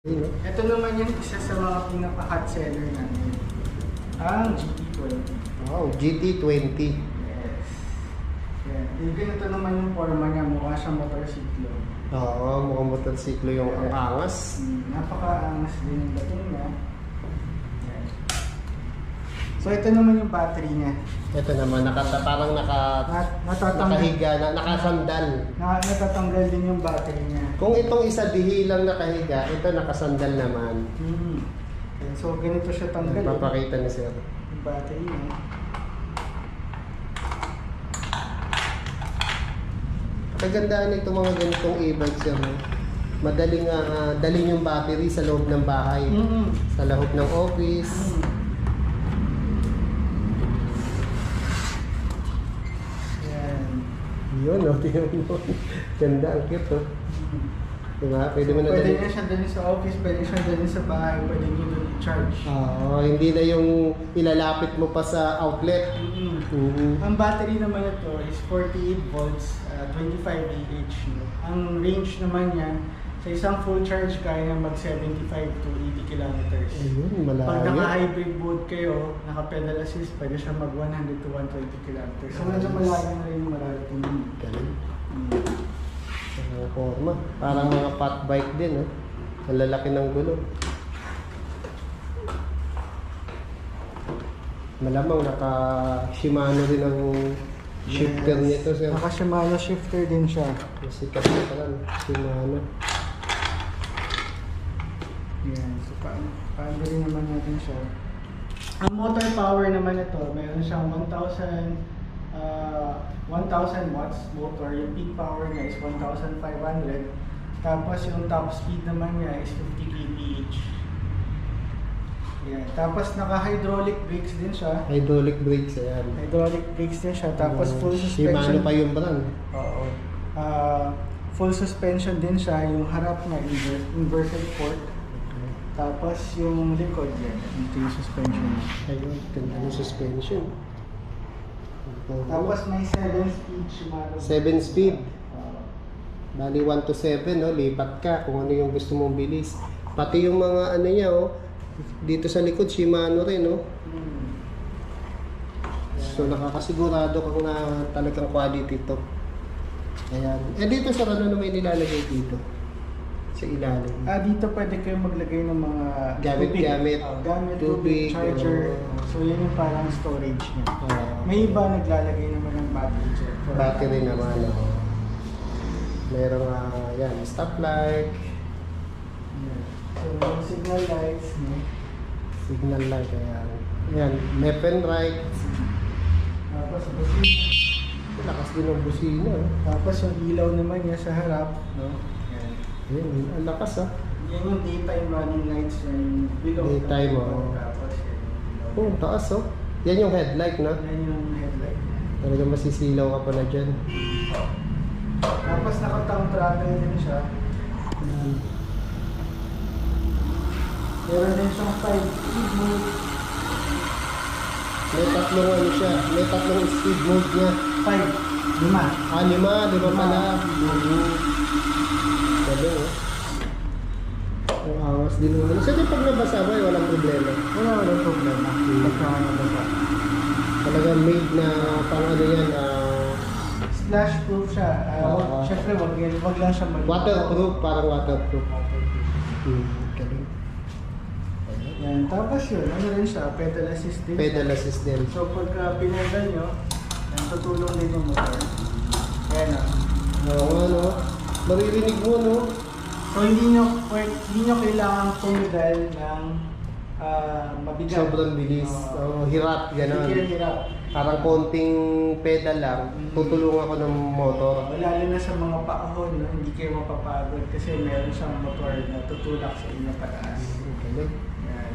Ito naman yung isa sa mga pinaka-hot seller namin. Ang GT20. Wow, GT20. Yes. Yan. Yung ganito naman yung forma niya, mukha siyang motorsiklo. Oo, mukhang motorsiklo yung ang angas. Napaka-angas din yung dating niya. Yan. So ito naman yung battery niya. Ito naman, parang nakahiga, nakasandal. Natatanggal din yung battery niya. Kung itong isa dihi lang nakahiga, ito nakasandal naman. Yan. So ganito siya tanggal. Papakita ni sir. Yung battery niya. Kagandaan itong mga ganitong e-bike sir. Madaling dalhin yung battery sa loob ng bahay. Sa loob ng office. Yun, no? Tingnan mo. Ganda, ang cute, oh. Diba? Pwede mo na Pwede na siya dalhin sa office, pwede siya dalhin sa bahay, pwede nyo doon i-charge. Oo, hindi na yung ilalapit mo pa sa outlet. Ang battery naman ito is 48 volts, 25 Ah. Ang range naman niya, sa isang full charge kaya na mag 75 to 80 kilometers. Ayun, malayo. Pag naka-hybrid mode kayo, naka-pedal assist, pwede siya mag 100 to 120 kilometers. So medyo malayo na rin yung mararating. Galing. Ang forma. Parang mga fat bike din, oh. Ang lalaki ng gulong. Malamang naka-Shimano din ang shifter nito, sir. Naka-Shimano shifter din siya. Masikat na pala, Shimano. Yan. So paano rin naman natin siya. Ang motor power naman ito, meron siyang 1,000 watts motor. Yung peak power niya is 1,500. Tapos yung top speed naman niya is 50 kph. Yan. Tapos naka-hydraulic brakes din siya. Hydraulic brakes, ayan. Hydraulic brakes din siya. Tapos full suspension. Shimano pa yung brand. Oo. Full suspension din siya. Yung harap niya inverted fork. Tapos yung likod yan, ito yung suspension niya. Ayun, ganda yung suspension. Tapos may 7 speed Shimano. 7 speed. Bali 1 to 7, no? Lipat ka kung ano yung gusto mong bilis. Pati yung mga ano niya, oh. Dito sa likod, Shimano rin, no? So nakakasigurado kang na talagang quality to. Ayan. Eh dito sa ano na may nilalagay dito? Sa ilalim. Dito pwede kayo maglagay ng mga Gamit-gamit. Gamit, Tubig, charger. So yan yung parang storage niya. May iba naglalagay naman ng battery dyan. Battery naman, oh. Merong yan, stoplight. So yung signal lights, no? Signal light, ayan. Ayan, left and right. Tapos busina. Lakas din ang busina, oh. Tapos yung ilaw naman niya sa harap, no? Yan. Ayan, ang lakas, ah. Yan yung daytime running lights niya, yung below. Daytime, oh. Tapos yan yung ilaw. Oh, taas, oh. Yan yung headlight, no? Yan yung headlight niya. Talagang masisilaw ka pa na dyan. Tapos nakatang throttle din siya. Meron din siyang 5 speed mode. May tatlong ano siya, may tatlong speed mode niya. 5, 5. Lima pala. Sabi, oh. Ang angas din naman. Sabi pag nabasa ba, walang problema. Walang problema. Pagka nabasa. Talagang made na pang ano yan, Splash proof siya. Siyempre, wag lang siya mag- waterproof, parang waterproof. Galing. Yan. Tapos yun, ano rin siya, pedal assist din. Pedal assist din. So pagka pinedal nyo, yan, tutulong din yung motor. Ayan o. Oo nga, no? Maririnig mo, no? So hindi nyo kailangan pumedal ng mabigat. Sobrang bilis. Hirap, gano'n. Hindi hirap. Parang konting pedal lang, tutulungan ko ng motor. Lalo na sa mga paahon, no? Hindi kayo mapapagod kasi meron siyang motor na tutulak sa inyo pataas. Galing. Yan.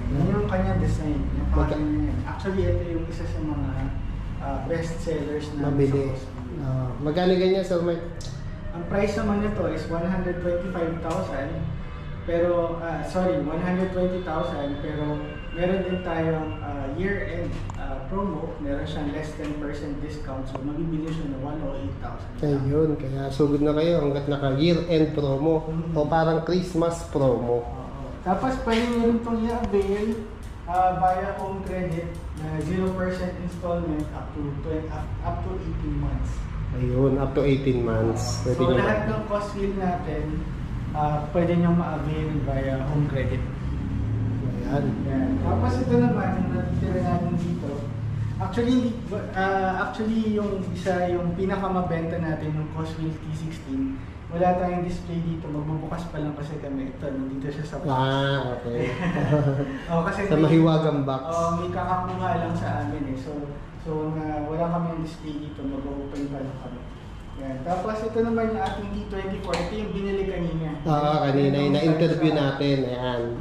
Yan yung kanyang design. Yung paano niya yan. Actually, ito yung isa sa mga best sellers na Mabili. Magkano ganyan, Sir Mike? Ang price naman nito is 125,000. Pero, sorry, 120,000. Pero meron din tayong year-end promo. Meron siyang less 10% discount. So, mabibili siya ng 108,000. Ayun, kaya sugod na kayo hanggat naka year-end promo o parang Christmas promo. Tapos, pwede nyo rin itong i-avail via home credit na 0% installment up to 18 months. Ayun, up to 18 months. Pwede So, nyo lahat ng cost wheel natin, pwede nyo ma-avail via home credit. Ayan. Yan. Tapos ito naman, yung natitira natin dito. Actually, yung isa, yung pinakamabenta natin, yung Coswheel T16, wala tayong display dito. Magbubukas pa lang kasi kami. Ito, nandito siya sa box. Okay. Kasi Sa mahiwagang box. may kakakuha lang sa amin eh. So wala kami yung display dito. Mag-open pa lang kami. Yan. Tapos ito naman yung ating T24. Ito yung binili kanina. Kanina yung na-interview natin. Ayan.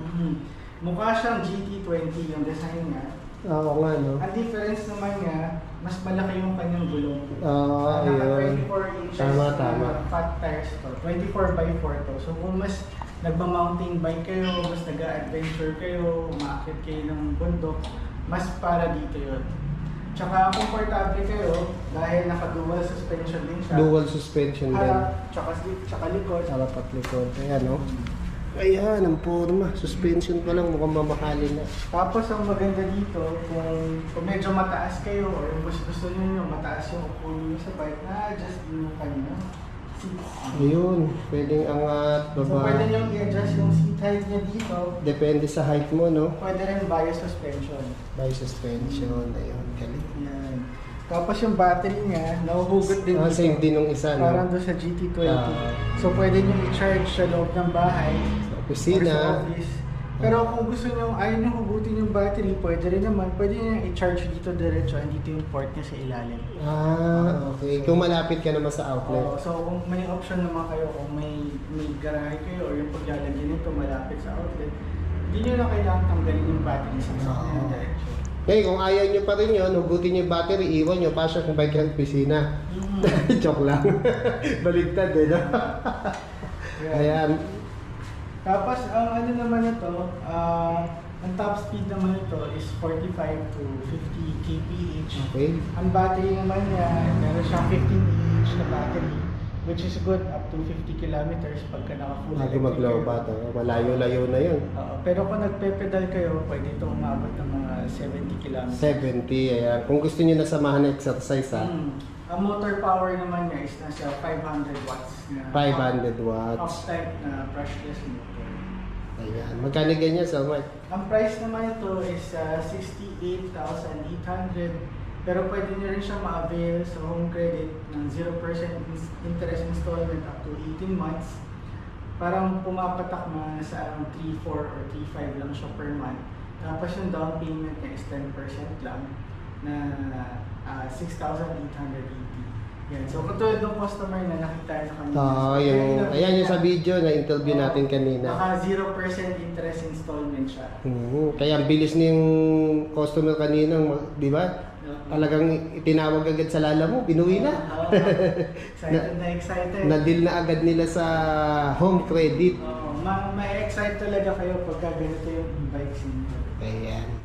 Mukha siyang GT20 yung design niya. Oo nga, no? Ang difference naman niya, mas malaki yung kanyang gulong. Ayun. Naka 24 inches Tama. na fat tires to. 24x4 to. So kung mas nagma-mountain bike kayo, mas nag-adventure kayo, umaakit kayo ng bundok, mas para dito yun. Tsaka komportable kayo dahil naka-dual suspension din siya. Dual suspension din. Harap, tsaka likod. Harap at likod. Ayan, no? Ayan, ang forma. Suspension pa lang, mukhang mamahalin na. Tapos ang maganda dito, kung medyo mataas kayo or gusto nyo mataas yung upo nyo sa bike, na-adjust din yung kanya seats. Ayun, pwedeng angat, So baba. pwede nyo i-adjust yung seat height niya dito. Depende sa height mo, no? Pwede rin bias suspension. By suspension. Ayun, galing. Yan. Tapos yung battery niya, nahuhugot din dito. Same din nung isa, no? Parang doon sa GT20. So pwede nyo i-charge sa loob ng bahay. Sa opisina. Or sa office. Pero kung gusto nyo, ayaw nyo hugutin yung battery, pwede rin naman. Pwede nyo i-charge dito diretso. Andito yung port niya sa ilalim. Okay. Kung malapit ka naman sa outlet. So kung may option naman kayo, kung may garahe kayo or yung paglalagyan nito malapit sa outlet, hindi nyo na kailangan tanggalin yung battery sa sakyan diretso. Kung ayaw nyo pa rin yun, hugutin nyo yung battery, iwan nyo, pasok kung bike ng opisina. Joke lang. Baligtad eh, no? Ayan. Tapos, ang ano naman ito, ang top speed naman ito is 45 to 50 kph. Okay. Ang battery naman niya, meron siyang 15 na battery, which is good up to 50 kilometers pagka naka-full Bago maglobat, malayo-layo na yun. Pero kung nagpe-pedal kayo, pwede ito umabot ng mga 70 kilometers. 70, ayan. Kung gusto nyo nasamahan ng exercise, ha? Ang motor power naman niya is nasa 500 watts na 500 watts. off-type na brushless motor. Ayan. Magkano ganyan sa Mike? Ang price naman ito is 68,800, pero pwede nyo rin siya ma-avail sa home credit ng 0% interest installment up to 18 months. Parang pumapatak na sa 3, 4 or 3, 5 lang siya per month. Tapos yung down payment niya is 10% lang na 6,880. Yan. So, katulad ng customer na nakita na kanina. Ayan yung sa video na interview natin kanina. Naka 0% interest installment siya. Kaya ang bilis ng customer kanina, di ba? Talagang itinawag agad sa lala mo, binuwi na. Excited na excited. Na-deal na agad nila sa home credit. May excite talaga kayo pagka ganito yung e-bikes ninyo. Ayan.